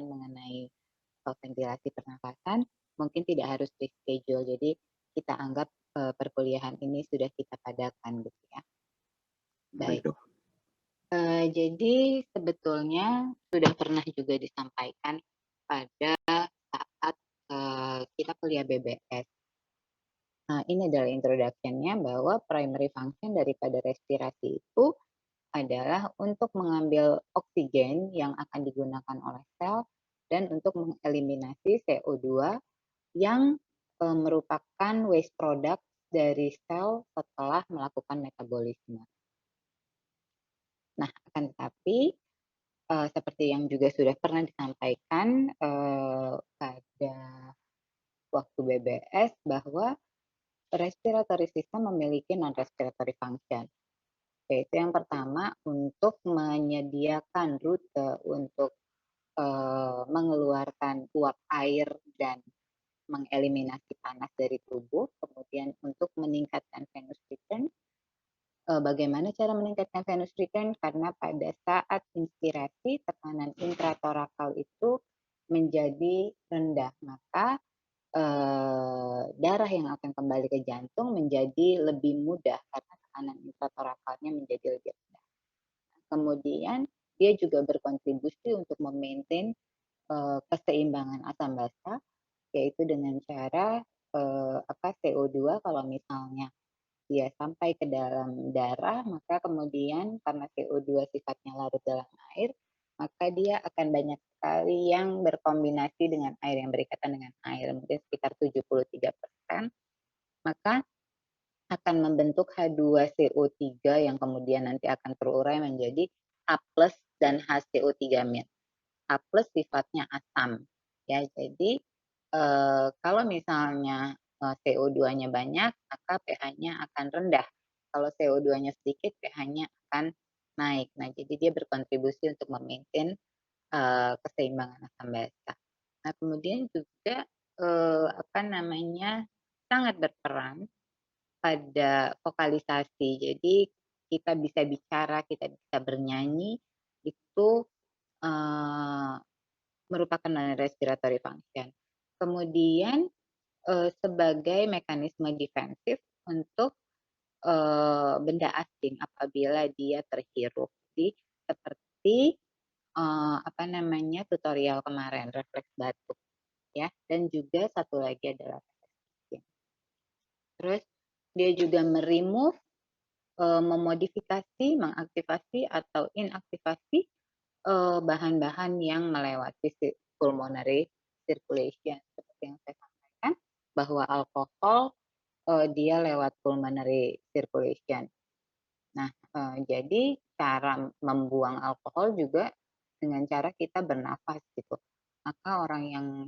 penjelasan mengenai ventilasi pernafasan, mungkin tidak harus reschedule. Jadi kita anggap perkuliahan ini sudah kita padakan gitu ya. Baik Baik, dok. jadi sebetulnya sudah pernah juga disampaikan pada saat kita kuliah BBS. Nah, ini adalah introduction-nya bahwa primary function daripada respirasi itu adalah untuk mengambil oksigen yang akan digunakan oleh sel dan untuk mengeliminasi CO2 yang merupakan waste product dari sel setelah melakukan metabolisme. Nah, akan tetapi seperti yang juga sudah pernah disampaikan pada waktu BBS bahwa respiratory system memiliki non-respiratory function. Yaitu yang pertama untuk menyediakan rute untuk mengeluarkan uap air dan mengeliminasi panas dari tubuh, kemudian untuk meningkatkan venous return. Bagaimana cara meningkatkan venous return? Karena pada saat inspirasi tekanan intratorakal itu menjadi rendah, maka darah yang akan kembali ke jantung menjadi lebih mudah karena tekanan intratorakalnya menjadi lebih rendah. Kemudian dia juga berkontribusi untuk memaintain keseimbangan asam basa, yaitu dengan cara CO2 kalau misalnya dia sampai ke dalam darah, maka kemudian karena CO2 sifatnya larut dalam air, maka dia akan banyak sekali yang berkombinasi dengan air, yang berikatan dengan air, mungkin sekitar 73%, maka akan membentuk H2CO3 yang kemudian nanti akan terurai menjadi H+ dan HCO3-. H+ sifatnya asam, ya. Jadi kalau misalnya CO2-nya banyak, maka pH-nya akan rendah. Kalau CO2-nya sedikit, pH-nya akan naik. Nah, jadi dia berkontribusi untuk memaintain keseimbangan asam basa. Nah, kemudian juga sangat berperan pada vokalisasi. Jadi kita bisa bicara, kita bisa bernyanyi, itu eee, merupakan non-respiratory function. Kemudian sebagai mekanisme defensif untuk benda asing apabila dia terhirup. Jadi seperti tutorial kemarin refleks batuk ya, dan juga satu lagi adalah refleks. Terus dia juga memodifikasi, mengaktifasi atau inaktifasi bahan-bahan yang melewati pulmonary circulation. Seperti yang saya sampaikan bahwa alkohol dia lewat pulmonary circulation. Nah, jadi cara membuang alkohol juga dengan cara kita bernafas gitu. Maka orang yang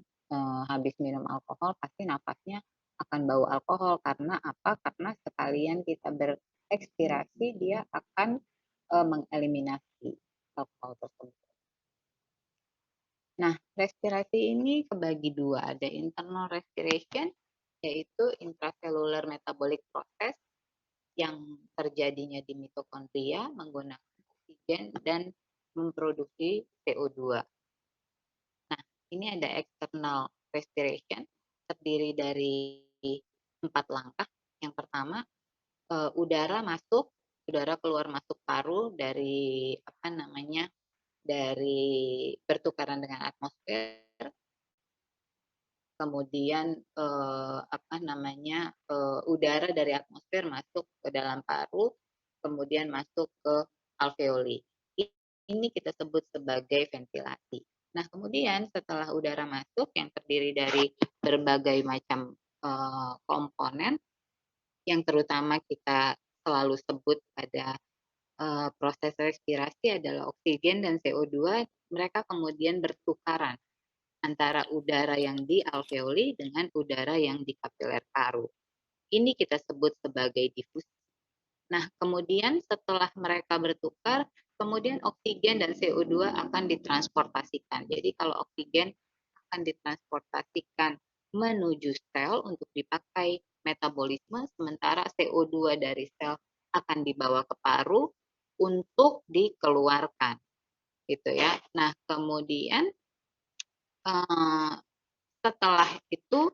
habis minum alkohol pasti nafasnya akan bau alkohol karena apa? Karena sekalian kita berekspirasi dia akan mengeliminasi alkohol tersebut. Nah, respirasi ini kebagi dua, ada internal respiration yaitu intracellular metabolic process yang terjadinya di mitokondria menggunakan oksigen dan memproduksi CO2. Nah, ini ada external respiration, terdiri dari 4 langkah. Yang pertama, udara keluar masuk paru dari dari bertukaran dengan atmosfer, kemudian udara dari atmosfer masuk ke dalam paru, kemudian masuk ke alveoli. Ini kita sebut sebagai ventilasi. Nah, kemudian setelah udara masuk yang terdiri dari berbagai macam komponen yang terutama kita selalu sebut pada proses respirasi adalah oksigen dan CO2, mereka kemudian bertukaran antara udara yang di alveoli dengan udara yang di kapiler paru. Ini kita sebut sebagai difusi. Nah, kemudian setelah mereka bertukar, kemudian oksigen dan CO2 akan ditransportasikan. Jadi kalau oksigen akan ditransportasikan menuju sel untuk dipakai metabolisme, sementara CO2 dari sel akan dibawa ke paru untuk dikeluarkan, gitu ya. Nah, kemudian eee, setelah itu,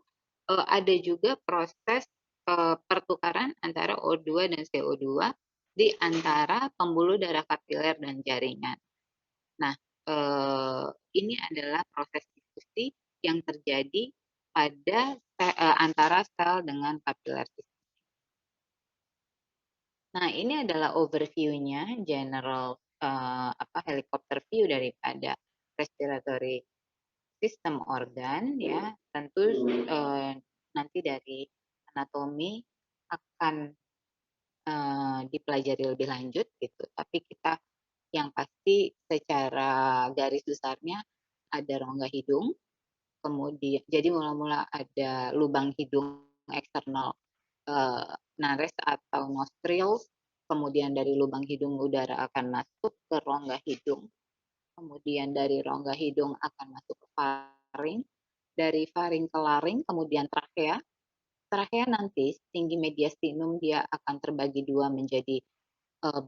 ada juga proses, pertukaran antara O2 dan CO2 di antara pembuluh darah kapiler dan jaringan. Nah, ini adalah proses diskusi yang terjadi pada antara sel dengan kapiler sistem. Nah, ini adalah overview-nya, general, helikopter view daripada respiratory system organ ya. Tentu, nanti dari anatomi akan, dipelajari lebih lanjut gitu, tapi kita yang pasti secara garis besarnya ada rongga hidung, kemudian jadi mula-mula ada lubang hidung eksternal, nares atau nostrils, kemudian dari lubang hidung udara akan masuk ke rongga hidung, kemudian dari rongga hidung akan masuk ke faring, dari faring ke laring, kemudian trakea. Trakea nanti tinggi mediastinum dia akan terbagi dua menjadi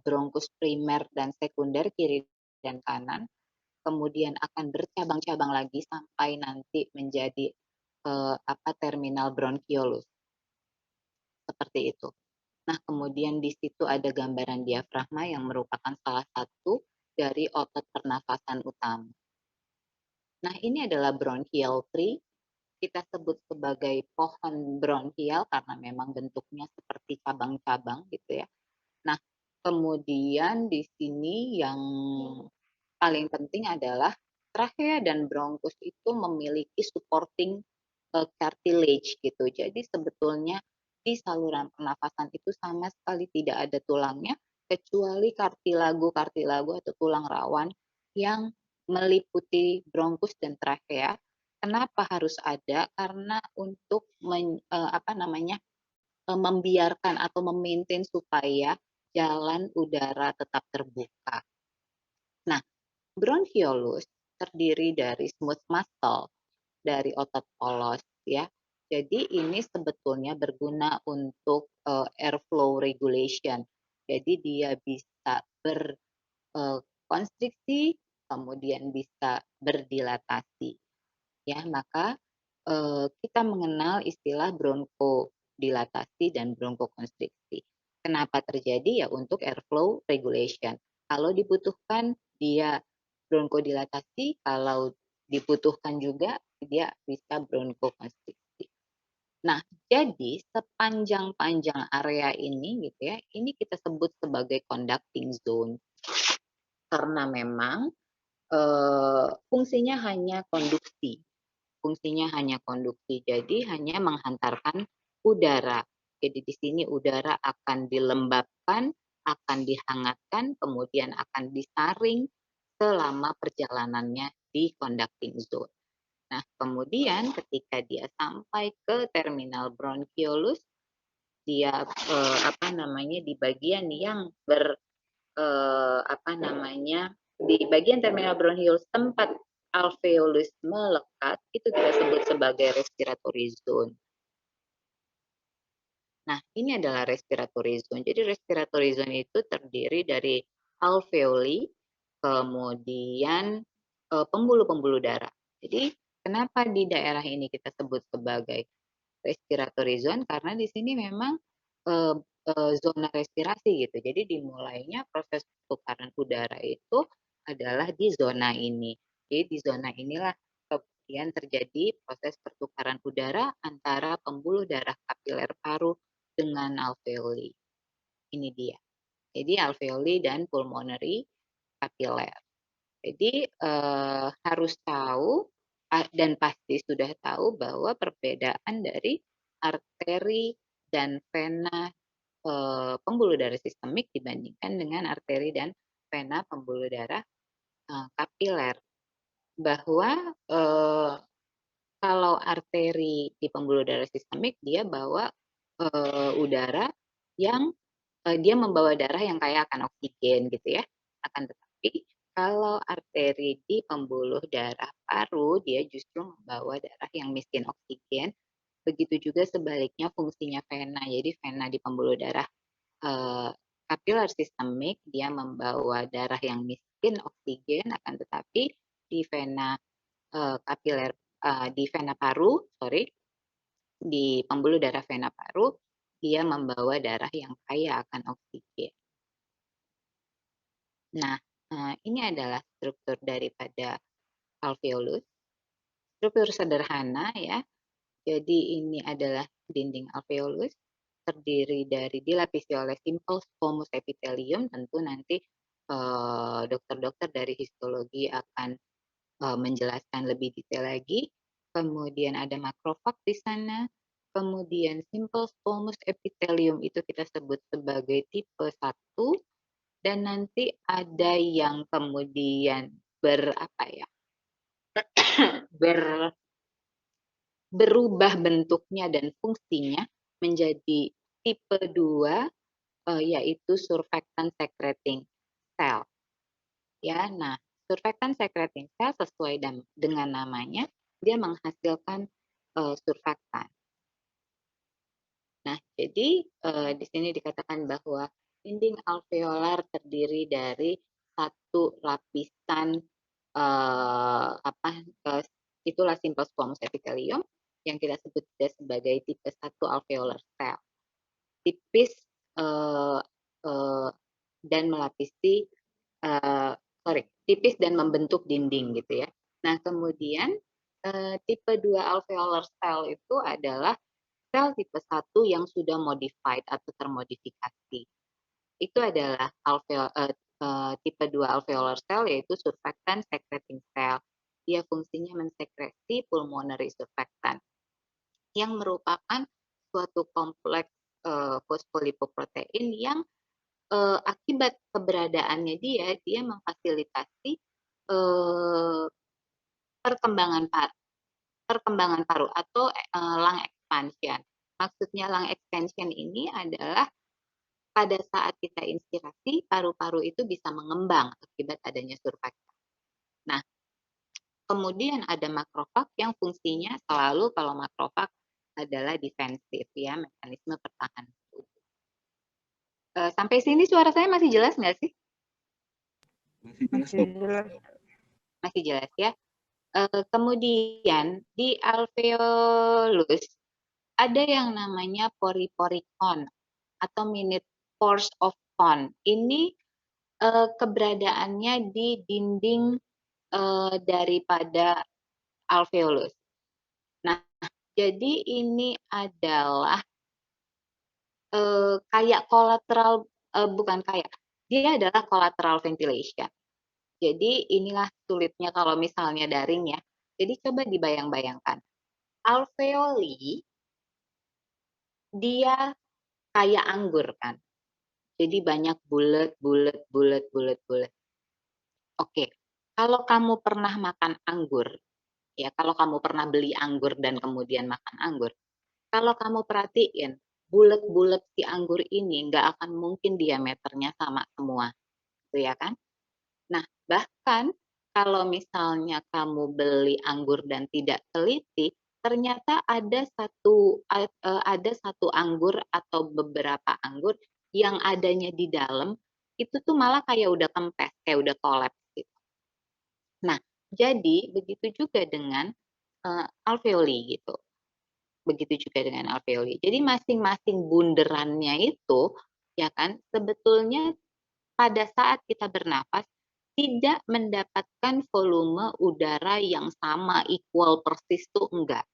bronkus primer dan sekunder, kiri dan kanan, kemudian akan bercabang-cabang lagi sampai nanti menjadi terminal bronchiolus, seperti itu. Nah, kemudian di situ ada gambaran diafragma yang merupakan salah satu dari otot pernafasan utama. Nah, ini adalah bronchial tree, kita sebut sebagai pohon bronchial karena memang bentuknya seperti cabang-cabang gitu ya. Nah, kemudian di sini yang paling penting adalah trachea dan bronkus itu memiliki supporting cartilage gitu. Jadi sebetulnya di saluran pernafasan itu sama sekali tidak ada tulangnya kecuali kartilago atau tulang rawan yang meliputi bronkus dan trachea. Kenapa harus ada? Karena untuk membiarkan atau memaintain supaya jalan udara tetap terbuka. Nah, bronchiolus terdiri dari smooth muscle, dari otot polos ya. Jadi ini sebetulnya berguna untuk airflow regulation. Jadi dia bisa berkonstriksi, kemudian bisa berdilatasi. Ya, maka kita mengenal istilah bronchodilatasi dan bronkokonstriksi. Kenapa terjadi? Ya untuk airflow regulation. Kalau dibutuhkan dia bronchodilatasi, kalau dibutuhkan juga dia bisa bronkokonstriksi. Nah, jadi sepanjang-panjang area ini gitu ya, ini kita sebut sebagai conducting zone karena memang fungsinya hanya konduksi. Fungsinya hanya konduksi, jadi hanya menghantarkan udara. Jadi di sini udara akan dilembabkan, akan dihangatkan, kemudian akan disaring selama perjalanannya di conducting zone. Nah, kemudian ketika dia sampai ke terminal bronchiolus, dia di bagian yang di bagian terminal bronchiolus tempat alveolus melekat itu kita sebut sebagai respiratory zone. Nah, ini adalah respiratory zone. Jadi respiratory zone itu terdiri dari alveoli, kemudian pembuluh-pembuluh darah. Jadi kenapa di daerah ini kita sebut sebagai respiratory zone? Karena di sini memang eh, zona respirasi gitu. Jadi dimulainya proses pertukaran udara itu adalah di zona ini. Jadi di zona inilah kemudian terjadi proses pertukaran udara antara pembuluh darah kapiler paru dengan alveoli. Ini dia. Jadi alveoli dan pulmonary kapiler. Jadi harus tahu dan pasti sudah tahu bahwa perbedaan dari arteri dan vena pembuluh darah sistemik dibandingkan dengan arteri dan vena pembuluh darah kapiler. Bahwa kalau arteri di pembuluh darah sistemik dia bawa udara yang dia membawa darah yang kaya akan oksigen gitu ya. Akan tetapi kalau arteri di pembuluh darah paru dia justru membawa darah yang miskin oksigen. Begitu juga sebaliknya fungsinya vena. Jadi vena di pembuluh darah kapiler sistemik dia membawa darah yang miskin oksigen, akan tetapi di vena kapiler di vena paru, di pembuluh darah vena paru, dia membawa darah yang kaya akan oksigen. Nah, ini adalah struktur daripada alveolus. Struktur sederhana ya. Jadi ini adalah dinding alveolus, terdiri dari dilapisi oleh simple squamous epithelium. Tentu nanti dokter-dokter dari histologi akan menjelaskan lebih detail lagi. Kemudian ada makrofag di sana. Kemudian simple squamous epithelium itu kita sebut sebagai tipe 1. Dan nanti ada yang kemudian berubah bentuknya dan fungsinya menjadi tipe 2, yaitu surfactant secreting cell. Ya, nah, surfactant secreting cell sesuai dengan namanya, dia menghasilkan surfaktan. Nah, jadi di sini dikatakan bahwa dinding alveolar terdiri dari satu lapisan itulah simple squamous epithelium yang kita sebut sebagai tipe 1 alveolar cell. Tipis dan melapisi tipis dan membentuk dinding gitu ya. Nah, kemudian tipe 2 alveolar cell itu adalah sel tipe 1 yang sudah modified atau termodifikasi. Itu adalah tipe 2 alveolar cell, yaitu surfactant secreting cell. Dia fungsinya mensekresi pulmonary surfactant yang merupakan suatu kompleks fosfolipoprotein yang akibat keberadaannya dia memfasilitasi perkembangan paru atau lung expansion. Maksudnya lung expansion ini adalah pada saat kita inspirasi, paru-paru itu bisa mengembang akibat adanya surfaktan. Nah, kemudian ada makrofag yang fungsinya selalu kalau makrofag adalah defensif ya, mekanisme pertahanan tubuh. Sampai sini suara saya masih jelas nggak sih? Masih jelas. Masih jelas ya. Kemudian di alveolus ada yang namanya pori-pori-con atau minute pores of con. Ini keberadaannya di dinding daripada alveolus. Nah, jadi ini adalah kayak kolateral, bukan kayak, dia adalah collateral ventilation. Jadi inilah sulitnya kalau misalnya daring ya. Jadi coba dibayang-bayangkan. Alveoli dia kayak anggur kan. Jadi banyak bulat. Oke. Kalau kamu pernah makan anggur, ya kalau kamu pernah beli anggur dan kemudian makan anggur, kalau kamu perhatiin bulat-bulat si anggur ini nggak akan mungkin diameternya sama semua, gitu ya kan? Nah, bahkan kalau misalnya kamu beli anggur dan tidak teliti, ternyata ada satu anggur atau beberapa anggur yang adanya di dalam itu tuh malah kayak udah kempes, kayak udah kolaps gitu. Nah, jadi begitu juga dengan alveoli gitu. Begitu juga dengan alveoli. Jadi masing-masing bunderannya itu ya kan sebetulnya pada saat kita bernapas tidak mendapatkan volume udara yang sama equal persis tuh enggak.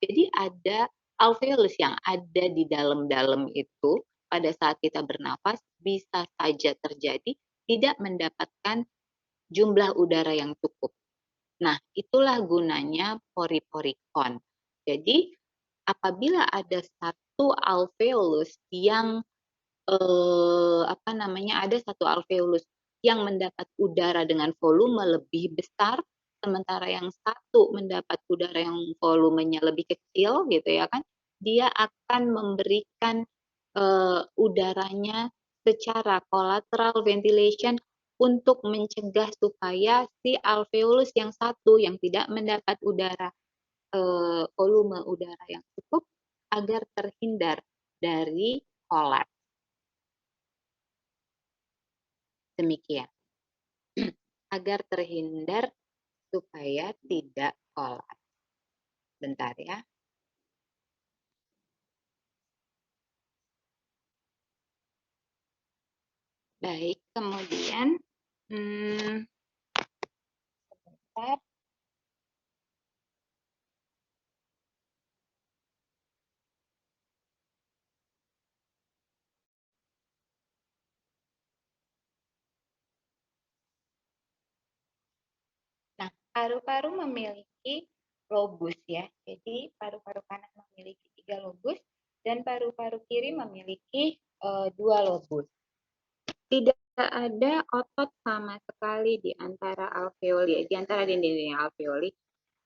Jadi ada alveolus yang ada di dalam-dalam itu pada saat kita bernapas bisa saja terjadi tidak mendapatkan jumlah udara yang cukup. Nah, itulah gunanya pori-pori-con. Jadi apabila ada satu alveolus yang ada satu alveolus yang mendapat udara dengan volume lebih besar, sementara yang satu mendapat udara yang volumenya lebih kecil, gitu ya kan? Dia akan memberikan udaranya secara collateral ventilation untuk mencegah supaya si alveolus yang satu yang tidak mendapat udara volume udara yang cukup agar terhindar dari kolaps. Demikian. Agar terhindar supaya tidak kolaps. Bentar ya. Baik, kemudian sebentar. Nah, paru-paru memiliki lobus ya. Jadi paru-paru kanan memiliki 3 lobus dan paru-paru kiri memiliki 2 lobus. Tidak ada otot sama sekali di antara alveoli, di antara dinding-dinding alveoli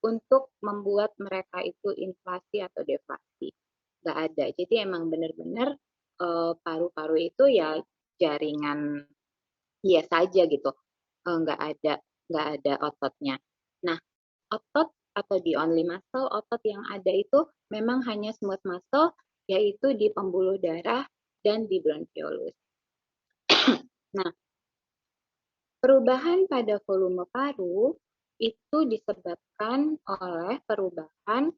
untuk membuat mereka itu inflasi atau deflasi. Nggak ada. Jadi emang benar-benar paru-paru itu ya jaringan biasa aja gitu. Nggak ada ototnya. Nah, otot atau the only muscle, otot yang ada itu memang hanya smooth muscle, yaitu di pembuluh darah dan di bronchiolus. Nah, perubahan pada volume paru itu disebabkan oleh perubahan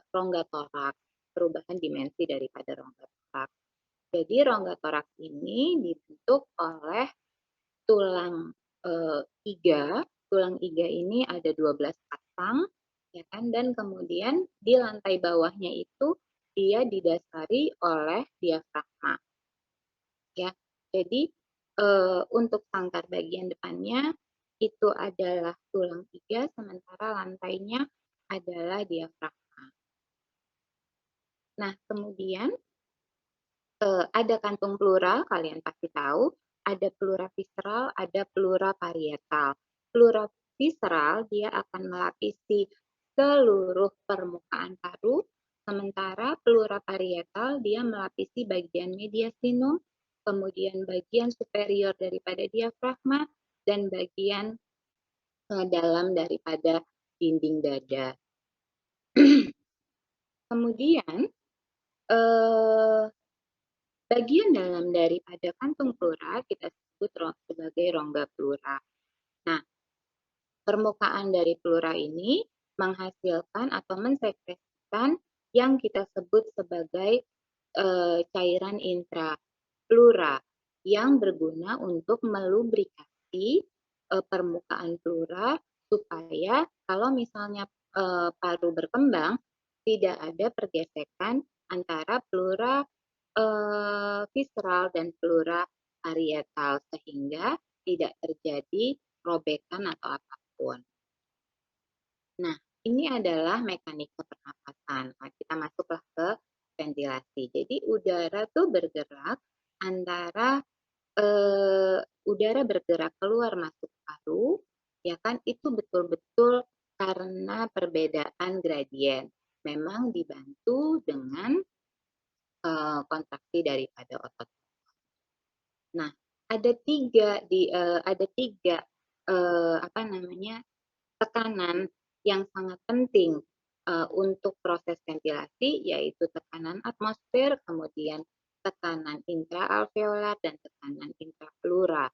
rongga toraks, perubahan dimensi daripada rongga toraks. Jadi rongga toraks ini dibentuk oleh tulang iga. Tulang iga ini ada 12 pasang, ya kan? Dan kemudian di lantai bawahnya itu dia didasari oleh diafragma. Ya, jadi untuk sangkar bagian depannya itu adalah tulang iga, sementara lantainya adalah diafragma. Nah, kemudian ada kantung pleural, kalian pasti tahu, ada pleura visceral, ada pleura parietal. Pleura visceral dia akan melapisi seluruh permukaan paru, sementara pleura parietal dia melapisi bagian mediastinum, kemudian bagian superior daripada diafragma, dan bagian dalam daripada dinding dada. Kemudian bagian dalam daripada kantung pleura kita sebut sebagai rongga pleura. Nah, permukaan dari pleura ini menghasilkan atau mensekresikan yang kita sebut sebagai cairan intrapleura yang berguna untuk melubrikasi permukaan pleura supaya kalau misalnya paru berkembang tidak ada pergesekan antara pleura visceral dan pleura parietal sehingga tidak terjadi robekan atau apapun. Nah, ini adalah mekanisme pernapasan. Nah, kita masuklah ke ventilasi. Jadi udara tuh bergerak antara udara bergerak keluar masuk paru, ya kan? Itu betul-betul karena perbedaan gradien. Memang dibantu dengan kontraksi daripada otot. Nah, ada tiga tekanan yang sangat penting untuk proses ventilasi, yaitu tekanan atmosfer, kemudian tekanan intraalveolar dan tekanan intrapleura.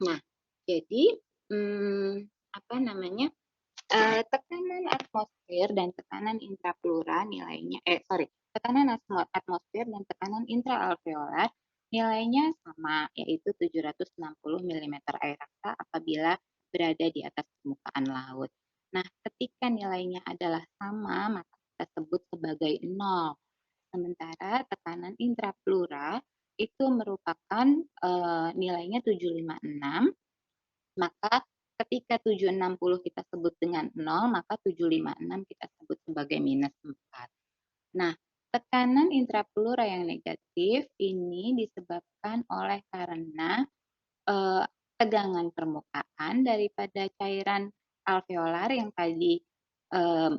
Nah, jadi tekanan atmosfer dan tekanan intrapleura nilainya tekanan atmosfer dan tekanan intraalveolar nilainya sama, yaitu 760 mm air raksa apabila berada di atas permukaan laut. Nah, ketika nilainya adalah sama, maka kita sebut sebagai 0. Sementara tekanan intrapleura itu merupakan nilainya 756, maka ketika 760 kita sebut dengan 0, maka 756 kita sebut sebagai minus 4. Nah, tekanan intrapleura yang negatif ini disebabkan oleh karena tegangan permukaan daripada cairan alveolar yang tadi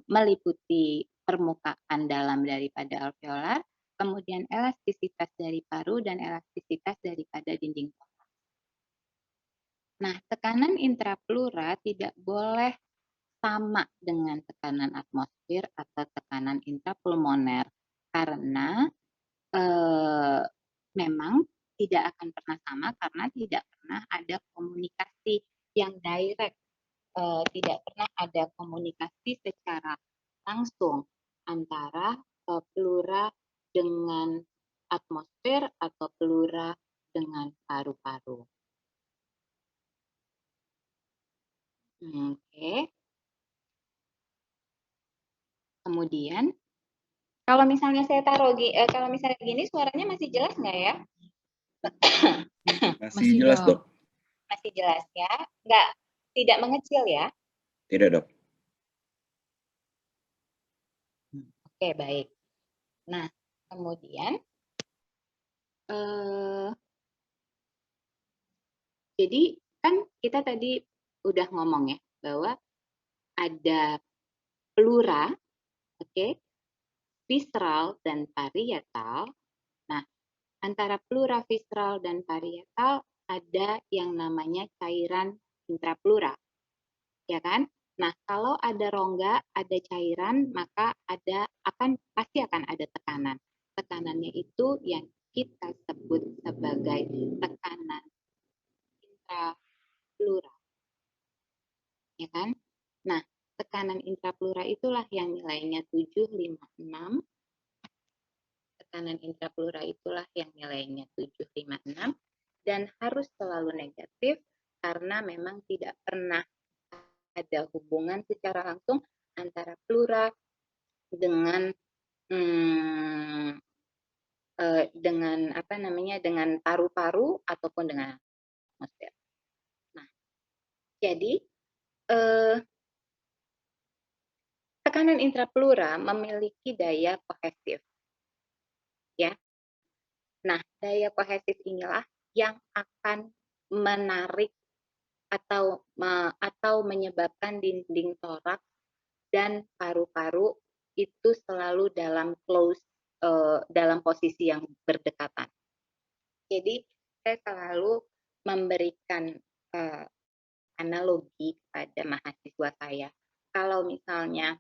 meliputi permukaan dalam daripada alveolar, kemudian elastisitas dari paru dan elastisitas daripada dinding toraks. Nah, tekanan intrapleura tidak boleh sama dengan tekanan atmosfer atau tekanan intrapulmoner karena memang tidak akan pernah sama karena tidak pernah ada komunikasi yang direct tidak pernah ada komunikasi secara langsung antara pleura dengan atmosfer atau pleura dengan paru-paru. Oke. Kemudian, kalau misalnya saya taruh kalau misalnya gini, suaranya masih jelas nggak ya? Masih jelas, Dok. Masih jelas ya? Nggak, tidak mengecil ya? Tidak, Dok. Oke, baik. Nah, kemudian, jadi kan kita tadi udah ngomong ya, bahwa ada pleura, oke, visceral dan parietal. Nah, antara pleura, visceral, dan parietal ada yang namanya cairan intrapleura, ya kan? Nah, kalau ada rongga, ada cairan, maka pasti akan ada tekanan. Tekanannya itu yang kita sebut sebagai tekanan intrapleura, ya kan? Nah, tekanan intrapleura itulah yang nilainya 756. Tekanan intrapleura itulah yang nilainya 756 dan harus selalu negatif karena memang tidak pernah ada hubungan secara langsung antara pleura dengan dengan paru-paru ataupun dengan atmosfer. Nah, jadi tekanan intrapleura memiliki daya kohesif, ya. Nah, daya kohesif inilah yang akan menarik atau menyebabkan dinding toraks dan paru-paru itu selalu dalam posisi yang berdekatan. Jadi saya selalu memberikan analogi pada mahasiswa saya. Kalau misalnya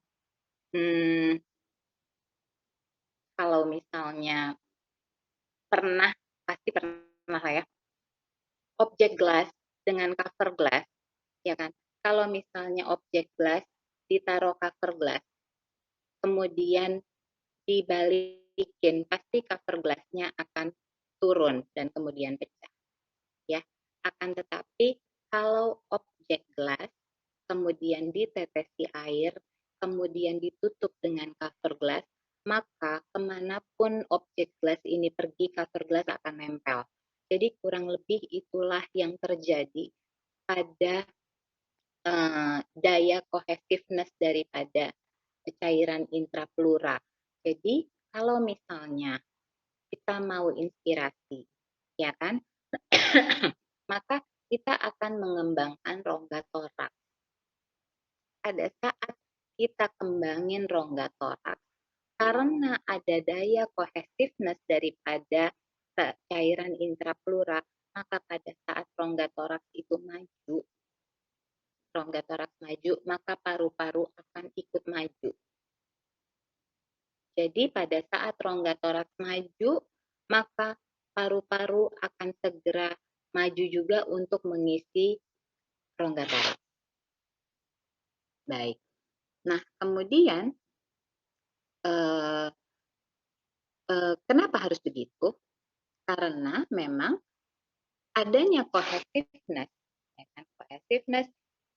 pasti pernah ya, objek gelas dengan cover gelas, ya kan? Kalau misalnya objek gelas ditaruh cover gelas, kemudian dibalikin, pasti cover gelasnya akan turun dan kemudian pecah, ya. Akan tetapi kalau objek gelas kemudian ditetesi air, kemudian ditutup dengan cover gelas, maka kemanapun objek gelas ini pergi, cover gelas akan nempel. Jadi kurang lebih itulah yang terjadi pada daya cohesiveness daripada cairan intrapleura. Jadi kalau misalnya kita mau inspirasi, ya kan, maka kita akan mengembangkan rongga toraks. Pada saat kita kembangin rongga toraks, karena ada daya kohesiveness daripada cairan intrapleura, maka pada saat rongga toraks itu maju, maka paru-paru akan ikut maju. Jadi pada saat rongga toraks maju, maka paru-paru akan segera maju juga untuk mengisi rongga toraks. Baik. Nah, kemudian kenapa harus begitu? Karena memang adanya cohesiveness, ya kan? Cohesiveness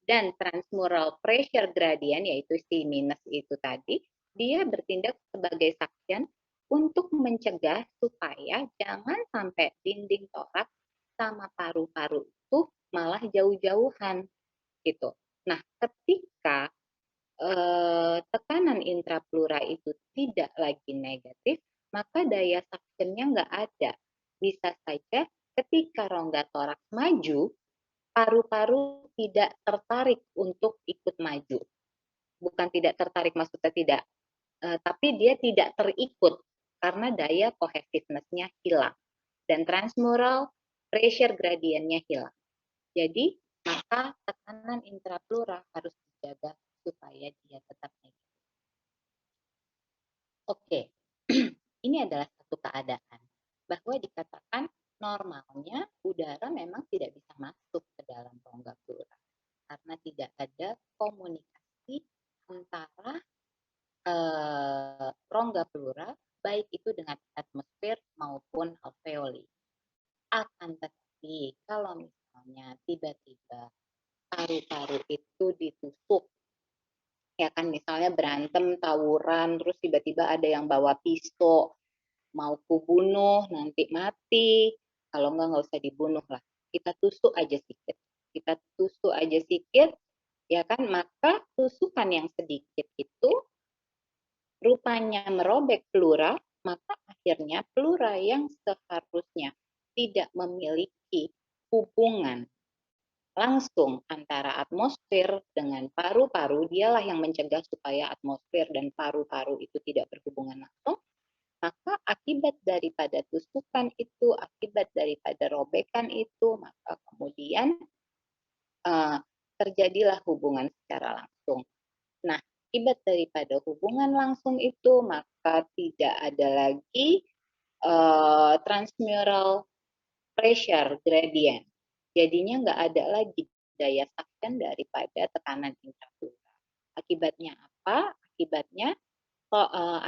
dan transmural pressure gradient, yaitu si minus itu tadi, dia bertindak sebagai suction untuk mencegah supaya jangan sampai dinding toraks sama paru-paru itu malah jauh-jauhan gitu. Nah, ketika tekanan intrapleura itu tidak lagi negatif, maka daya suction-nya nggak ada. Bisa saja ketika rongga toraks maju, paru-paru tidak tertarik untuk ikut maju. Bukan tidak tertarik, maksudnya tidak, tapi dia tidak terikut karena daya cohesiveness-nya hilang dan transmural pressure gradient-nya hilang. Jadi, maka tekanan intrapleura harus dijaga supaya dia tetap negatif. Oke, ini adalah satu keadaan bahwa dikatakan normalnya udara memang tidak bisa masuk ke dalam rongga pleura karena karena tidak ada komunikasi antara rongga pleura, baik itu dengan atmosfer maupun alveoli. Akan tetapi kalau misalnya tiba-tiba paru-paru itu ditusuk, ya kan misalnya berantem, tawuran, terus tiba-tiba ada yang bawa pisau, mau kubunuh, nanti mati, kalau nggak usah dibunuh lah. Kita tusuk aja sedikit. Kita tusuk aja sedikit, ya kan, maka tusukan yang sedikit itu rupanya merobek pleura, maka akhirnya pleura yang seharusnya tidak memiliki hubungan langsung antara atmosfer dengan paru-paru, dialah yang mencegah supaya atmosfer dan paru-paru itu tidak berhubungan langsung, maka akibat daripada tusukan itu, akibat daripada robekan itu, maka kemudian terjadilah hubungan secara langsung. Nah, akibat daripada hubungan langsung itu, maka tidak ada lagi transmural pressure gradient. Jadinya nggak ada lagi daya suction daripada tekanan intrapleura. Akibatnya apa?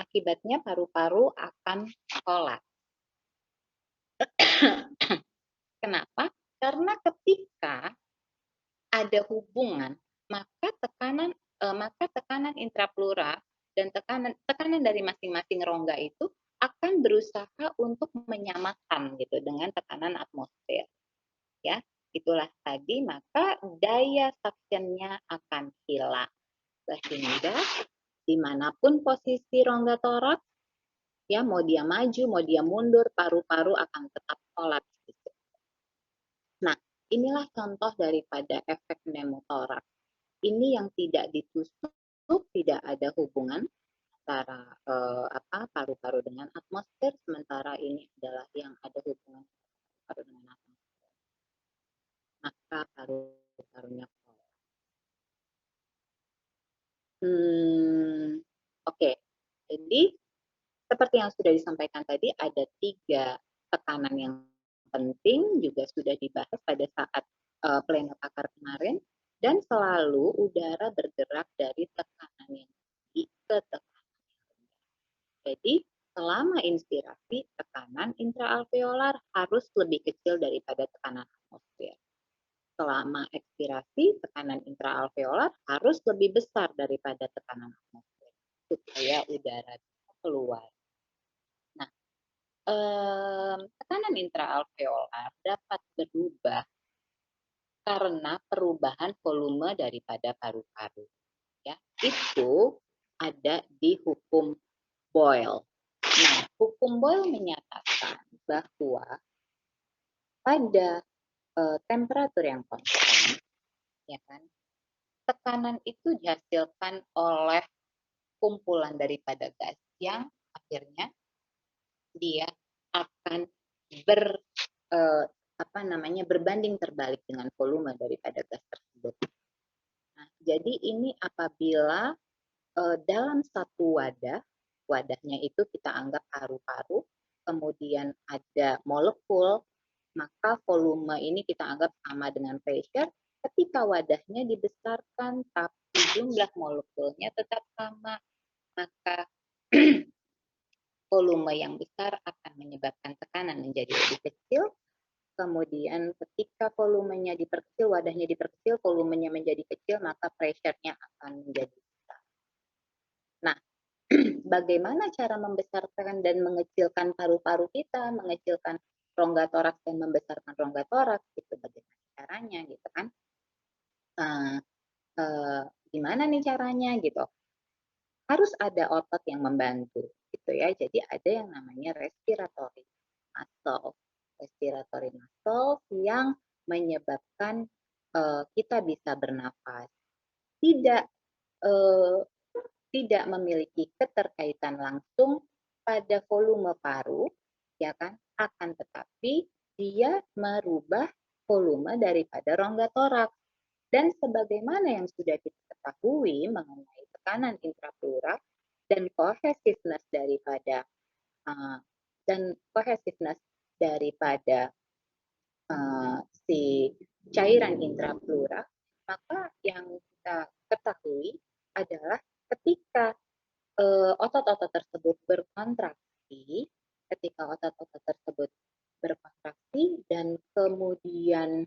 Akibatnya paru-paru akan kolaps. Kenapa? Karena ketika ada hubungan, maka tekanan intrapleura dan tekanan dari masing-masing rongga itu akan berusaha untuk menyamakan gitu dengan tekanan atmosfer. Ya, itulah tadi, maka daya suction-nya akan hilang. Sehingga dimanapun posisi rongga toraks, ya mau dia maju, mau dia mundur, paru-paru akan tetap kolaps. Gitu. Nah, inilah contoh daripada efek pneumotoraks. Ini yang tidak ditusuk, tidak ada hubungan antara paru-paru dengan atmosfer, sementara ini adalah yang ada hubungan paru dengan atmosfer. Maka paru-parunya kolaps. Oke. Jadi seperti yang sudah disampaikan tadi, ada 3 tekanan yang penting, juga sudah dibahas pada saat pleno pakar kemarin, dan selalu udara bergerak dari tekanan yang tinggi ke tekanan yang rendah. Jadi selama inspirasi, tekanan intraalveolar harus lebih kecil daripada tekanan atmosfer. Selama ekspirasi, tekanan intraalveolar harus lebih besar daripada tekanan atmosfer supaya udara keluar. Nah, tekanan intraalveolar dapat berubah karena perubahan volume daripada paru-paru. Ya, itu ada di hukum Boyle. Nah, hukum Boyle menyatakan bahwa pada temperatur yang konstan, ya kan, tekanan itu dihasilkan oleh kumpulan daripada gas yang akhirnya dia akan berbanding terbalik dengan volume daripada gas tersebut. Nah, jadi ini apabila dalam satu wadahnya itu kita anggap paru-paru, kemudian ada molekul, maka volume ini kita anggap sama dengan pressure. Ketika wadahnya dibesarkan tapi jumlah molekulnya tetap sama, maka volume yang besar akan menyebabkan tekanan menjadi lebih kecil. Kemudian ketika volumenya diperkecil, wadahnya diperkecil, volumenya menjadi kecil, maka pressure-nya akan menjadi besar. Nah, bagaimana cara membesarkan dan mengecilkan paru-paru kita, mengecilkan rongga toraks dan membesarkan rongga toraks, gitu, bagaimana caranya, gitu kan? Gimana nih caranya, gitu? Harus ada otot yang membantu, gitu ya. Jadi ada yang namanya respiratory muscle yang menyebabkan kita bisa bernafas. Tidak memiliki keterkaitan langsung pada volume paru, ya kan? Akan tetapi dia merubah volume daripada rongga toraks. Dan sebagaimana yang sudah kita ketahui mengenai tekanan intrapleura dan kohesiveness daripada si cairan intrapleura, Maka yang kita ketahui adalah ketika otot-otot tersebut berkontraksi, ketika otot-otot tersebut berkontraksi dan kemudian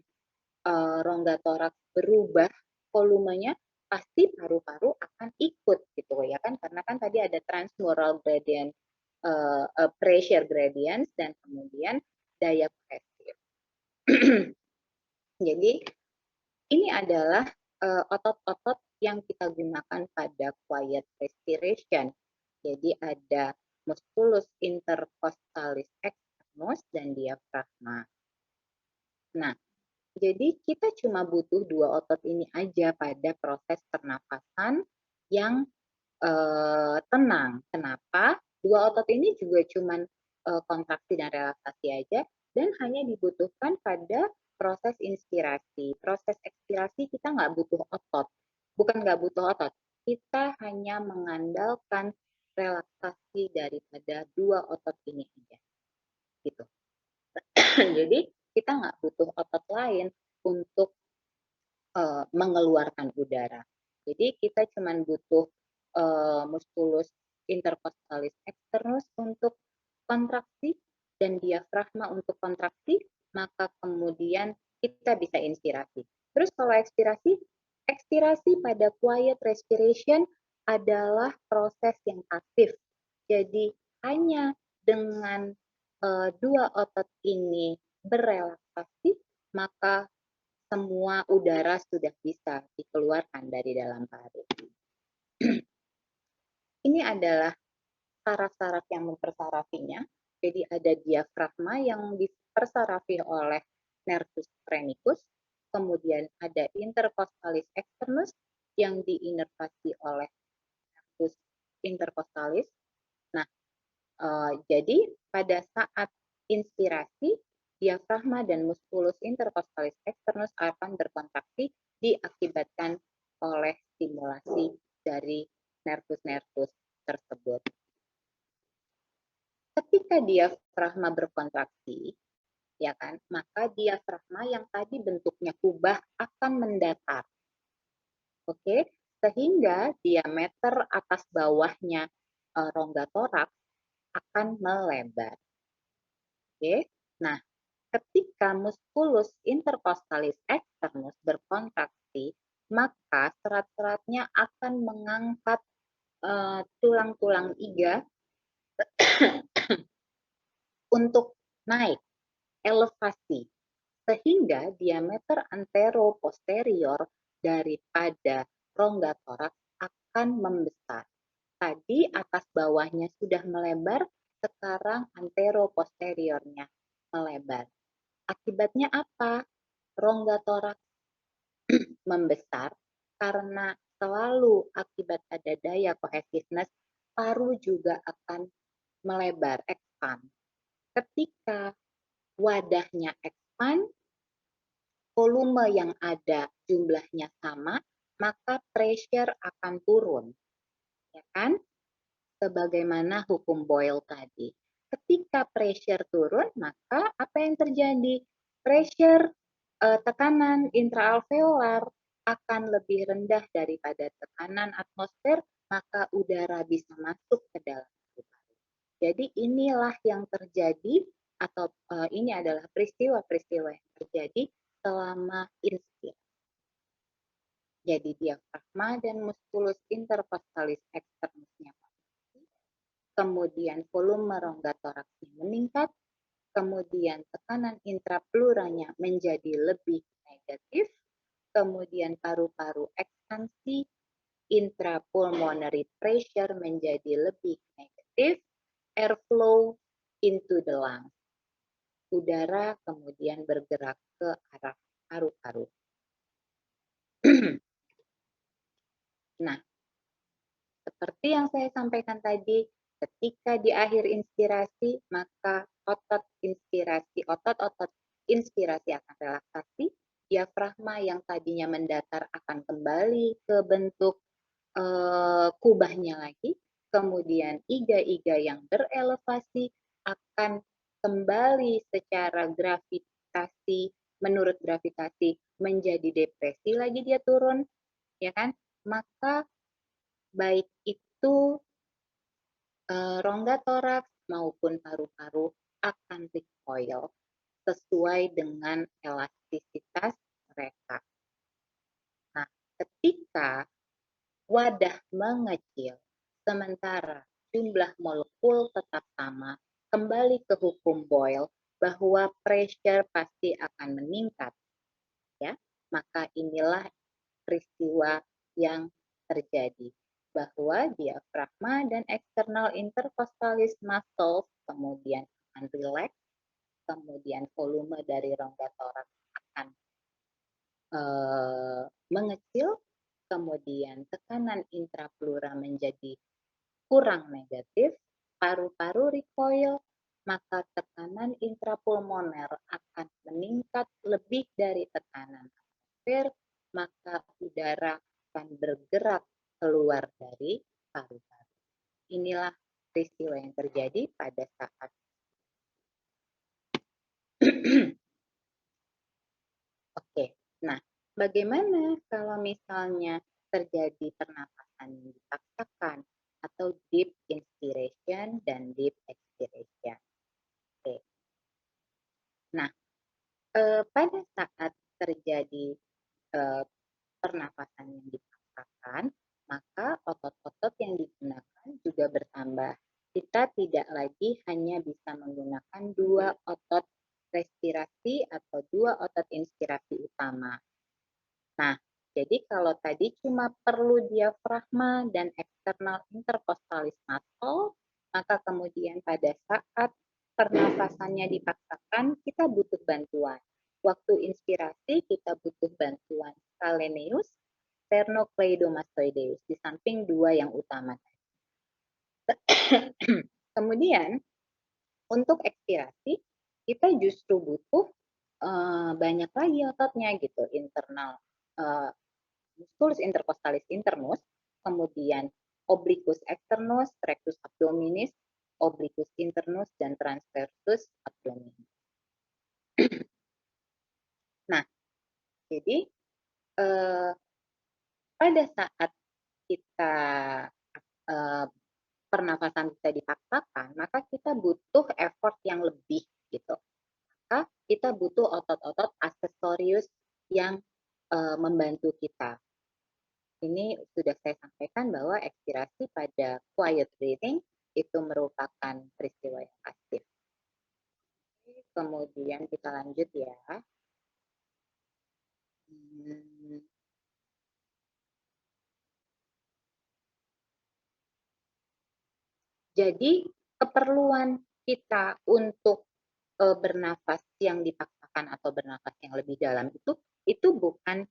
rongga toraks berubah volumenya, pasti paru-paru akan ikut gitu ya kan, karena kan tadi ada transmural gradient, pressure gradient dan kemudian daya pressure. Jadi ini adalah otot-otot yang kita gunakan pada quiet respiration. Jadi ada musculus intercostalis externus dan diafragma. Nah, jadi kita cuma butuh dua otot ini aja pada proses pernapasan yang tenang. Kenapa? Dua otot ini juga cuma kontraksi dan relaksasi aja dan hanya dibutuhkan pada proses inspirasi. Proses ekspirasi kita nggak butuh otot. Bukan nggak butuh otot, kita hanya mengandalkan relaksasi daripada dua otot ini aja. Gitu. Jadi kita nggak butuh otot lain untuk mengeluarkan udara. Jadi kita cuma butuh musculus intercostalis externus untuk kontraksi dan diafragma untuk kontraksi, maka kemudian kita bisa inspirasi. Terus kalau ekspirasi, ekspirasi pada quiet respiration adalah proses yang pasif. Jadi hanya dengan dua otot ini berrelaksasi, maka semua udara sudah bisa dikeluarkan dari dalam paru. Ini adalah saraf-saraf yang mempersarafinya. Jadi ada diafragma yang dipersarafi oleh nervus phrenikus, kemudian ada intercostalis externus yang diinervasi oleh nervus intercostalis. Nah, jadi pada saat inspirasi, diafragma dan musculus intercostalis externus akan berkontraksi diakibatkan oleh stimulasi dari nervus-nervus tersebut. Ketika diafragma berkontraksi, ya kan, maka diafragma yang tadi bentuknya kubah akan mendatar. Oke, sehingga diameter atas bawahnya rongga toraks akan melebar. Oke. Nah, ketika musculus intercostalis externus berkontraksi, maka serat-seratnya akan mengangkat tulang-tulang iga untuk naik elevasi, sehingga diameter antero-posterior daripada rongga toraks akan membesar. Tadi atas bawahnya sudah melebar, sekarang antero-posteriornya melebar. Akibatnya apa? Rongga toraks membesar karena selalu akibat ada daya cohesiveness, paru juga akan melebar, expand. Ketika wadahnya expand, volume yang ada jumlahnya sama, maka pressure akan turun. Ya kan? Sebagaimana hukum Boyle tadi. Ketika pressure turun, maka apa yang terjadi? Pressure tekanan intraalveolar akan lebih rendah daripada tekanan atmosfer, maka udara bisa masuk ke dalam paru-paru. Jadi inilah yang terjadi atau ini adalah peristiwa-peristiwa yang terjadi selama inspirasi. Jadi diafragma dan musculus intercostalis externusnya, kemudian volume rongga toraksnya meningkat, kemudian tekanan intrapleuranya menjadi lebih negatif, kemudian paru-paru ekspansi, intrapulmonary pressure menjadi lebih negatif, airflow into the lungs. Udara kemudian bergerak ke arah paru-paru. Nah, seperti yang saya sampaikan tadi, ketika di akhir inspirasi, maka otot-otot inspirasi akan relaksasi, diafragma yang tadinya mendatar akan kembali ke bentuk kubahnya lagi, kemudian iga-iga yang berelevasi akan kembali secara gravitasi menurut gravitasi menjadi depresi lagi dia turun, ya kan? Maka baik itu rongga toraks maupun paru-paru akan recoil sesuai dengan elastisitas mereka. Nah, ketika wadah mengecil, sementara jumlah molekul tetap sama, kembali ke hukum Boyle bahwa pressure pasti akan meningkat, ya. Maka inilah peristiwa yang terjadi bahwa diafragma dan external intercostalis muscles kemudian akan relax, kemudian volume dari rongga toraks akan mengecil, kemudian tekanan intrapleura menjadi kurang negatif, paru-paru recoil, maka tekanan intrapulmoner akan meningkat lebih dari tekanan atmosfer, maka udara akan bergerak keluar dari paru-paru. Inilah peristiwa yang terjadi pada saat Oke, nah bagaimana kalau misalnya terjadi pernapasan yang dipaksakan atau deep inspiration dan deep expiration? Oke, nah pada saat terjadi pernapasan yang dipaksakan, maka otot-otot yang digunakan juga bertambah. Kita tidak lagi hanya bisa menggunakan dua otot respirasi atau dua otot inspirasi utama. Nah, jadi kalau tadi cuma perlu diafragma dan external intercostalis muscle, maka kemudian pada saat pernafasannya dipaksakan, kita butuh bantuan. Waktu inspirasi kita butuh bantuan scalenus, sternocleidomastoideus, di samping dua yang utama. Kemudian untuk ekspirasi kita justru butuh banyak lagi ototnya gitu, internal musculus intercostalis internus, kemudian obliquus externus, rectus abdominis, obliquus internus, dan transversus abdominis. Nah, jadi pada saat kita pernafasan kita dipaksakan, maka kita butuh effort yang lebih gitu. Maka kita butuh otot-otot aksesorius yang membantu kita. Ini sudah saya sampaikan bahwa ekspirasi pada quiet breathing itu merupakan peristiwa yang pasif. Kemudian kita lanjut ya. Jadi keperluan kita untuk bernafas yang dipaksakan atau bernafas yang lebih dalam itu bukan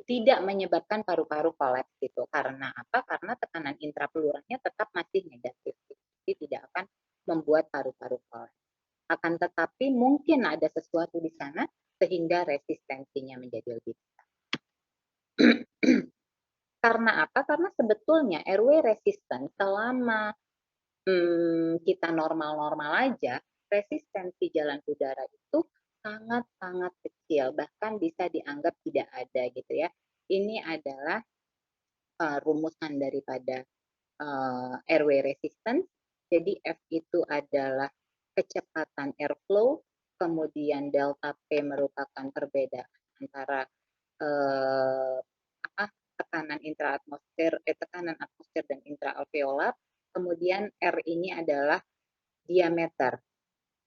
tidak menyebabkan paru-paru kolaps gitu. Karena apa? Karena tekanan intrapleuralnya tetap masih negatif. Jadi tidak akan membuat paru-paru kolaps. Akan tetapi mungkin ada sesuatu di sana sehingga resistensinya menjadi lebih besar. Karena apa? Karena sebetulnya airway resistance selama kita normal-normal aja, resistensi jalan udara itu sangat-sangat kecil, bahkan bisa dianggap tidak ada gitu ya. Ini adalah rumusan daripada airway resistance. Jadi F itu adalah kecepatan airflow, kemudian delta P merupakan perbedaan antara tekanan tekanan atmosfer dan intraalveolar. Kemudian R ini adalah diameter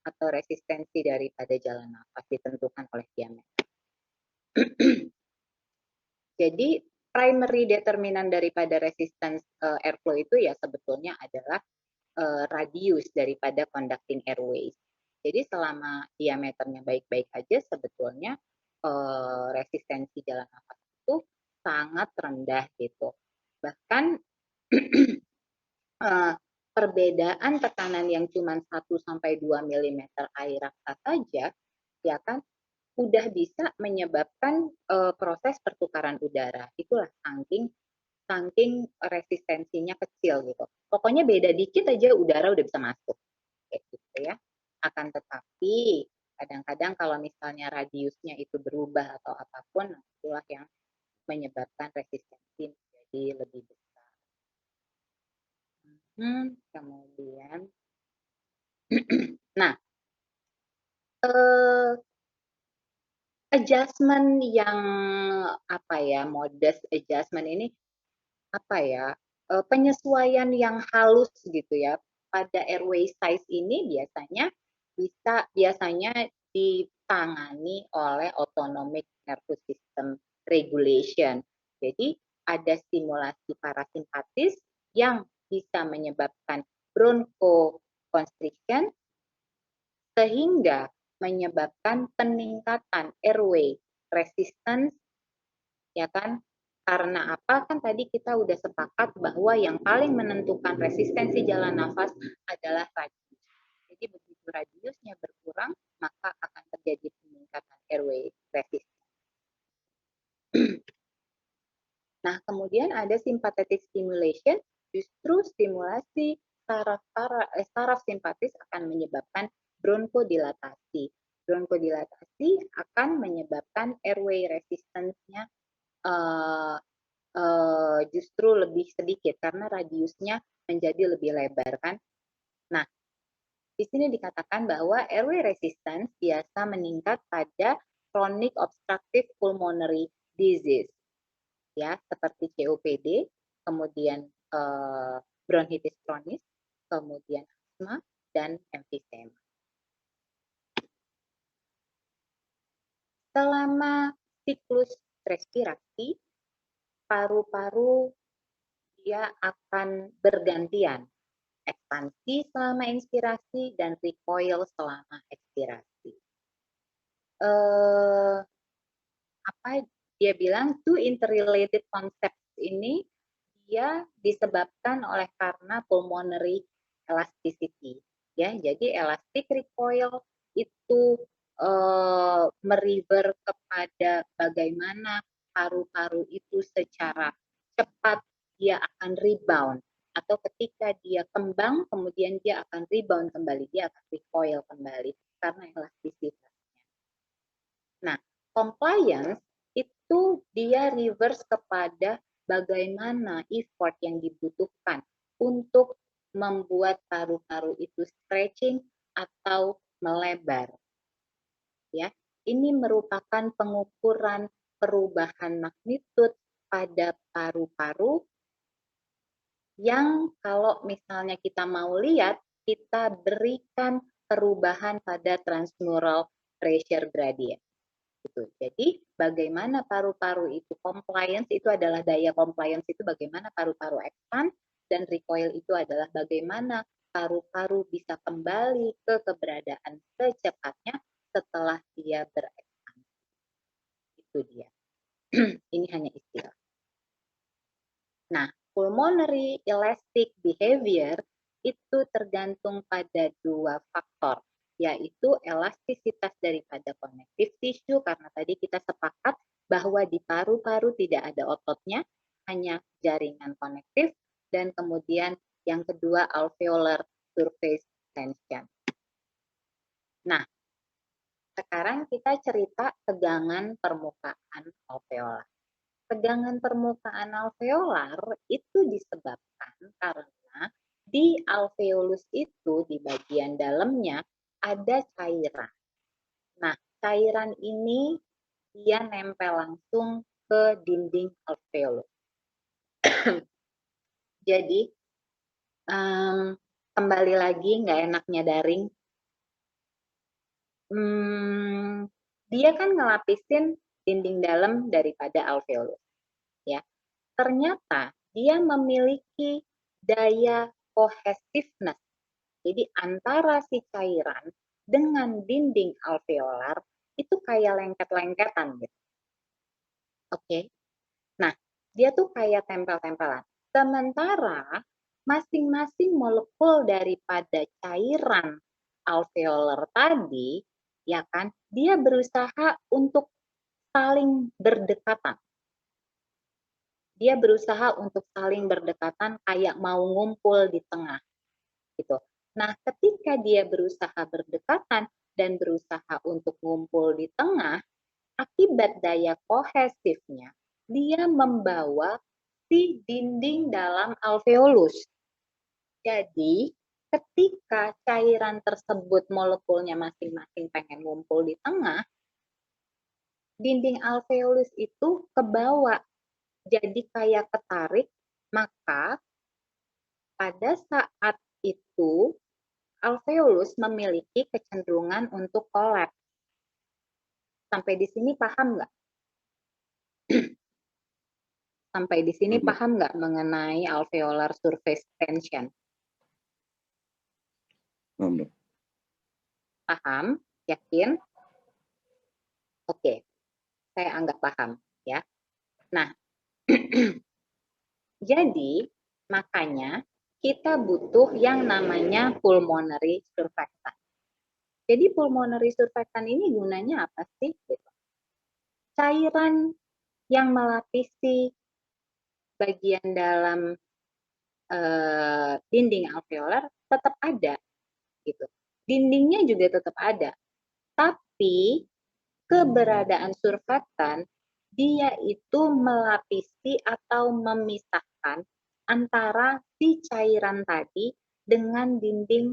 atau resistensi daripada jalan nafas ditentukan oleh diameter. Jadi primary determinant daripada resistance airflow itu ya sebetulnya adalah radius daripada conducting airways. Jadi selama diameternya baik-baik aja sebetulnya resistensi jalan nafas itu sangat rendah gitu. Bahkan perbedaan tekanan yang cuma 1 sampai 2 mm air raksa saja ya kan udah bisa menyebabkan proses pertukaran udara. Itulah saking resistensinya kecil gitu. Pokoknya beda dikit aja udara udah bisa masuk. Kayak gitu ya. Akan tetapi kadang-kadang kalau misalnya radiusnya itu berubah atau apapun, itulah yang menyebabkan resistensi menjadi lebih besar. Kemudian, nah, adjustment yang apa ya, modest adjustment ini apa ya, penyesuaian yang halus gitu ya, pada airway size ini biasanya ditangani oleh autonomic nervous system regulation. Jadi ada stimulasi parasimpatis yang bisa menyebabkan bronchoconstriction sehingga menyebabkan peningkatan airway resistance, ya kan? Karena apa? Kan tadi kita udah sepakat bahwa yang paling menentukan resistensi jalan nafas adalah radius. Jadi begitu radiusnya berkurang, maka akan terjadi peningkatan airway resistance. Nah, kemudian ada sympathetic stimulation, justru stimulasi saraf simpatis akan menyebabkan bronkodilatasi. Bronkodilatasi akan menyebabkan airway resistance-nya justru lebih sedikit karena radiusnya menjadi lebih lebar kan. Nah, di sini dikatakan bahwa airway resistance biasa meningkat pada chronic obstructive pulmonary disease, ya seperti COPD, kemudian bronchitis kronis, kemudian asma dan emfisema. Selama siklus respirasi, paru-paru dia akan bergantian ekspansi selama inspirasi dan recoil selama ekspirasi. Apa dia bilang two interrelated concepts ini dia disebabkan oleh karena pulmonary elasticity, ya. Jadi elastic recoil itu merefer kepada bagaimana paru-paru itu secara cepat dia akan rebound, atau ketika dia kembang kemudian dia akan rebound kembali, dia akan recoil kembali karena elastisitasnya. Nah, compliance itu dia reverse kepada bagaimana effort yang dibutuhkan untuk membuat paru-paru itu stretching atau melebar. Ya, ini merupakan pengukuran perubahan magnitude pada paru-paru yang kalau misalnya kita mau lihat, kita berikan perubahan pada transmural pressure gradient. Gitu. Jadi bagaimana paru-paru itu compliance itu adalah daya compliance itu bagaimana paru-paru expand, dan recoil itu adalah bagaimana paru-paru bisa kembali ke keberadaan secepatnya setelah dia berekspansi. Itu dia. Ini hanya istilah. Nah, pulmonary elastic behavior itu tergantung pada dua faktor, yaitu elastisitas daripada connective tissue, karena tadi kita sepakat bahwa di paru-paru tidak ada ototnya, hanya jaringan konektif, dan kemudian yang kedua alveolar surface tension. Nah, sekarang kita cerita tegangan permukaan alveolar. Tegangan permukaan alveolar itu disebabkan karena di alveolus itu di bagian dalamnya ada cairan. Nah, cairan ini dia nempel langsung ke dinding alveolus. Jadi, kembali lagi nggak enaknya daring, dia kan ngelapisin dinding dalam daripada alveolus, ya. Ternyata dia memiliki daya cohesiveness. Jadi antara si cairan dengan dinding alveolar itu kayak lengket-lengketan gitu. Oke. Nah, dia tuh kayak tempel-tempelan. Sementara masing-masing molekul daripada cairan alveolar tadi, ya kan, dia berusaha untuk saling berdekatan. Dia berusaha untuk saling berdekatan kayak mau ngumpul di tengah gitu. Nah, ketika dia berusaha berdekatan, dan berusaha untuk ngumpul di tengah, akibat daya kohesifnya, dia membawa si dinding dalam alveolus. Jadi, ketika cairan tersebut molekulnya masing-masing pengen ngumpul di tengah, dinding alveolus itu ke bawah, jadi kayak ketarik, maka pada saat itu alveolus memiliki kecenderungan untuk kolaps. Sampai di sini paham nggak? Sampai di sini Paham, Dok. paham nggak mengenai alveolar surface tension? Paham, Dok. Paham? Yakin? Oke, saya anggap paham ya. Nah, jadi makanya kita butuh yang namanya pulmonary surfactant. Jadi pulmonary surfactant ini gunanya apa sih? Cairan yang melapisi bagian dalam dinding alveolar tetap ada, gitu. Dindingnya juga tetap ada, tapi keberadaan surfaktan dia itu melapisi atau memisahkan antara si cairan tadi dengan dinding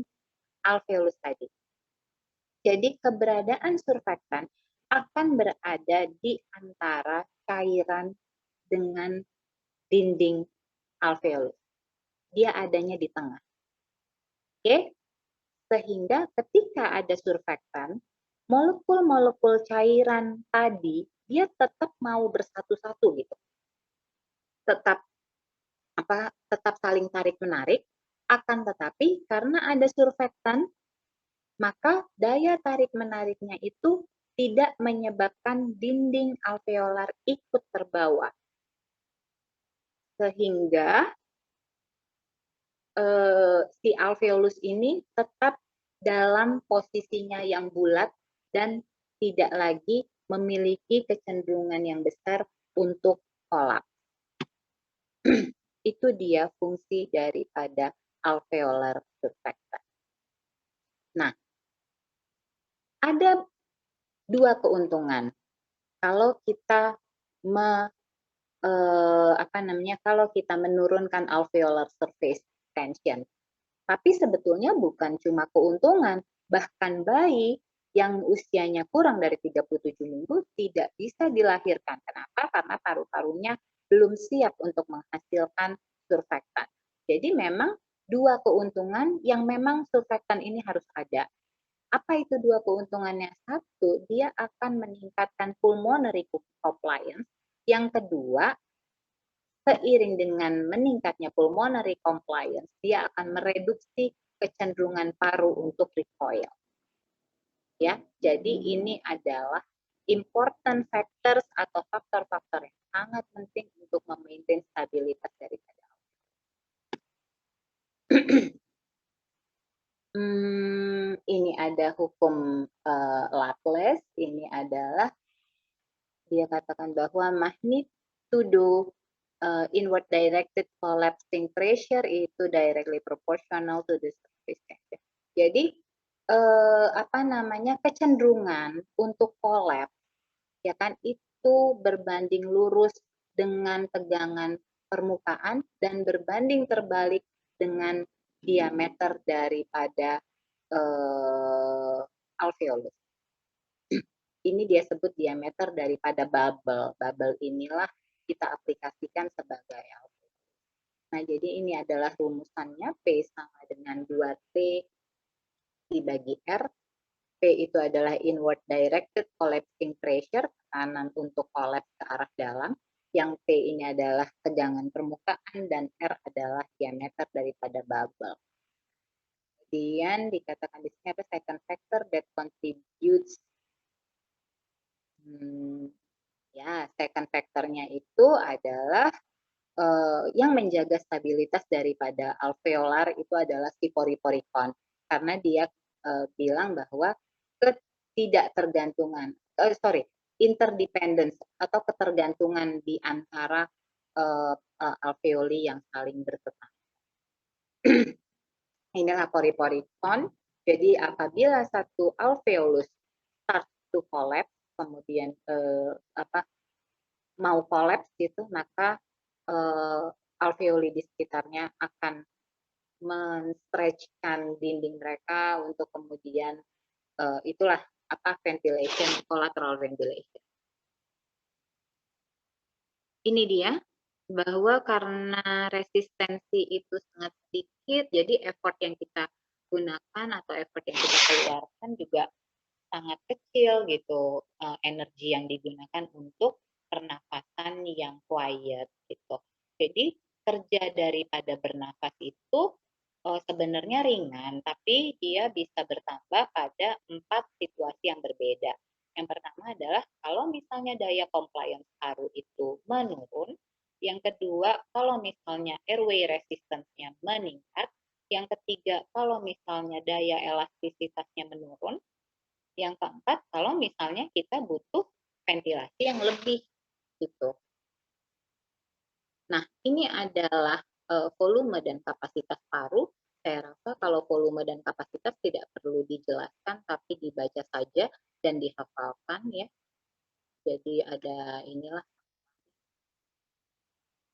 alveolus tadi. Jadi keberadaan surfaktan akan berada di antara cairan dengan dinding alveolus. Dia adanya di tengah. Oke? Sehingga ketika ada surfaktan, molekul-molekul cairan tadi dia tetap mau bersatu-satu gitu. Tetap saling tarik-menarik, akan tetapi karena ada surfaktan, maka daya tarik-menariknya itu tidak menyebabkan dinding alveolar ikut terbawa. Sehingga si alveolus ini tetap dalam posisinya yang bulat dan tidak lagi memiliki kecenderungan yang besar untuk kolaps. Itu dia fungsi daripada alveolar surfactant. Nah, ada dua keuntungan kalau kita kalau kita menurunkan alveolar surface tension. Tapi sebetulnya bukan cuma keuntungan, bahkan bayi yang usianya kurang dari 37 minggu tidak bisa dilahirkan. Kenapa? Karena paru-parunya belum siap untuk menghasilkan surfaktan. Jadi memang dua keuntungan yang memang surfaktan ini harus ada. Apa itu dua keuntungannya? Satu, dia akan meningkatkan pulmonary compliance. Yang kedua, seiring dengan meningkatnya pulmonary compliance, dia akan mereduksi kecenderungan paru untuk recoil. Ya, jadi ini adalah important factors atau faktor-faktor yang sangat penting untuk memaintain stabilitas daripada ini ada hukum Laplace. Ini adalah dia katakan bahwa magnitudo inward directed collapsing pressure itu directly proportional to the surface tension. Jadi kecenderungan untuk kolaps ya kan itu berbanding lurus dengan tegangan permukaan dan berbanding terbalik dengan diameter daripada alveolus. Ini dia sebut diameter daripada bubble. Bubble inilah kita aplikasikan sebagai alveolus. Nah, jadi ini adalah rumusannya, P sama dengan 2T dibagi R. P itu adalah inward directed collapsing pressure, tekanan untuk kolaps ke arah dalam. Yang P ini adalah tegangan permukaan dan R adalah diameter daripada bubble. Kemudian dikatakan di sini apa second factor that contributes. Second factornya itu adalah yang menjaga stabilitas daripada alveolar itu adalah si pori-porikon, karena dia bilang bahwa interdependence atau ketergantungan di antara alveoli yang saling bertetangga. Inilah pori-porikon Jadi apabila satu alveolus start to collapse, kemudian mau kolaps gitu, maka alveoli di sekitarnya akan men-stretch-kan dinding mereka untuk kemudian itulah ventilation, collateral ventilation. Ini dia bahwa karena resistensi itu sangat sedikit, jadi effort yang kita gunakan atau effort yang kita keluarkan juga sangat kecil gitu, energi yang digunakan untuk pernafasan yang quiet gitu. Jadi kerja daripada bernafas itu sebenarnya ringan, tapi dia bisa bertambah pada 4 situasi yang berbeda. Yang pertama adalah kalau misalnya daya compliance paru itu menurun, yang kedua kalau misalnya airway resistance-nya meningkat, yang ketiga kalau misalnya daya elastisitasnya menurun, yang keempat, kalau misalnya kita butuh ventilasi yang lebih gitu. Nah, ini adalah volume dan kapasitas paru. Saya rasa kalau volume dan kapasitas tidak perlu dijelaskan, tapi dibaca saja dan dihafalkan ya. Jadi ada inilah.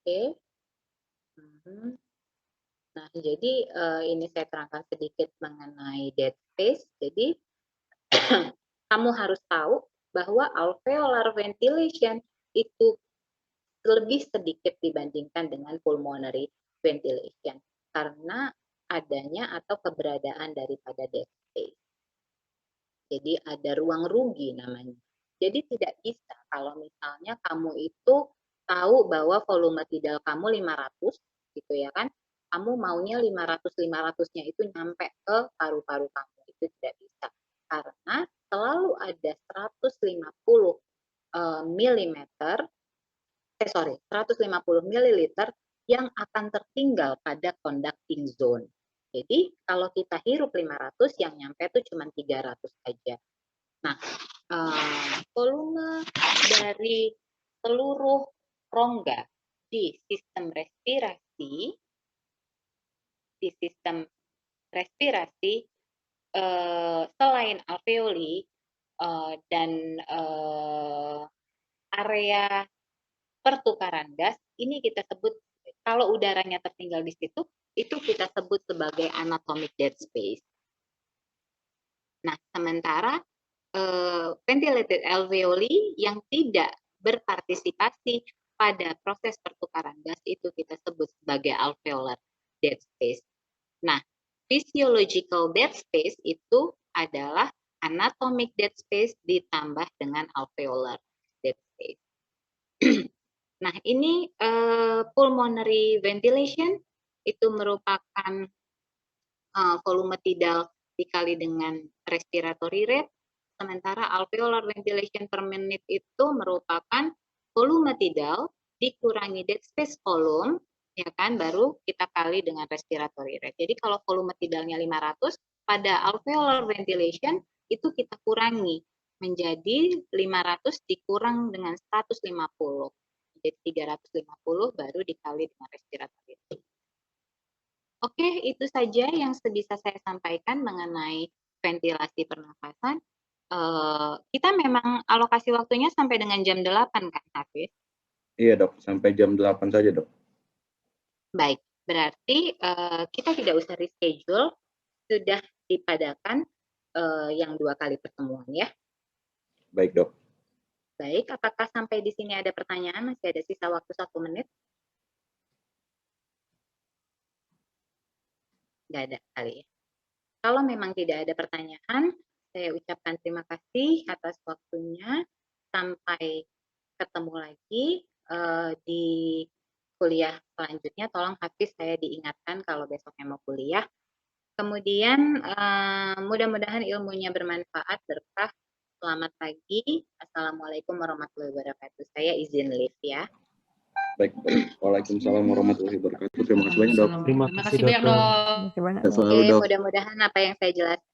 Oke. Nah, jadi ini saya terangkan sedikit mengenai dead space. Jadi kamu harus tahu bahwa alveolar ventilation itu lebih sedikit dibandingkan dengan pulmonary ventilation karena adanya atau keberadaan daripada dead space. Jadi ada ruang rugi namanya. Jadi tidak bisa kalau misalnya kamu itu tahu bahwa volume tidal kamu 500 gitu ya kan, kamu maunya 500-500-nya itu nyampe ke paru-paru kamu, itu tidak bisa. Karena selalu ada 150 milimeter 150 mililiter yang akan tertinggal pada conducting zone. Jadi kalau kita hirup 500, yang nyampe itu cuma 300 saja. Nah, volume dari seluruh rongga di sistem respirasi selain alveoli dan area pertukaran gas, ini kita sebut kalau udaranya tertinggal di situ, itu kita sebut sebagai anatomic dead space. Nah, sementara ventilated alveoli yang tidak berpartisipasi pada proses pertukaran gas itu kita sebut sebagai alveolar dead space. Nah, physiological dead space itu adalah anatomic dead space ditambah dengan alveolar dead space. Nah, ini pulmonary ventilation itu merupakan volume tidal dikali dengan respiratory rate, sementara alveolar ventilation per minute itu merupakan volume tidal dikurangi dead space volume, ya kan, baru kita kali dengan respiratory rate. Jadi kalau volume tidalnya 500, pada alveolar ventilation itu kita kurangi menjadi 500 dikurang dengan 150. Jadi 350 baru dikali dengan respiratory rate. Oke, itu saja yang bisa saya sampaikan mengenai ventilasi pernafasan. Kita memang alokasi waktunya sampai dengan jam 8 kan, Hafiz? Iya dok, sampai jam 8 saja dok. Baik, berarti kita tidak usah reschedule, sudah dipadakan yang 2 kali pertemuan ya. Baik dok. Baik, apakah sampai di sini ada pertanyaan? Masih ada sisa waktu 1 menit? Nggak ada kali ya. Kalau memang tidak ada pertanyaan, saya ucapkan terima kasih atas waktunya. Sampai ketemu lagi di kuliah selanjutnya. Tolong Hafiz saya diingatkan kalau besoknya mau kuliah. Kemudian mudah-mudahan ilmunya bermanfaat, berkah. Selamat pagi. Assalamualaikum warahmatullahi wabarakatuh. Saya izin live ya. Baik, baik. Waalaikumsalam warahmatullahi wabarakatuh. Terima kasih banyak dok. Terima kasih banyak dok. Selalu Oke, dok. mudah-mudahan apa yang saya jelaskan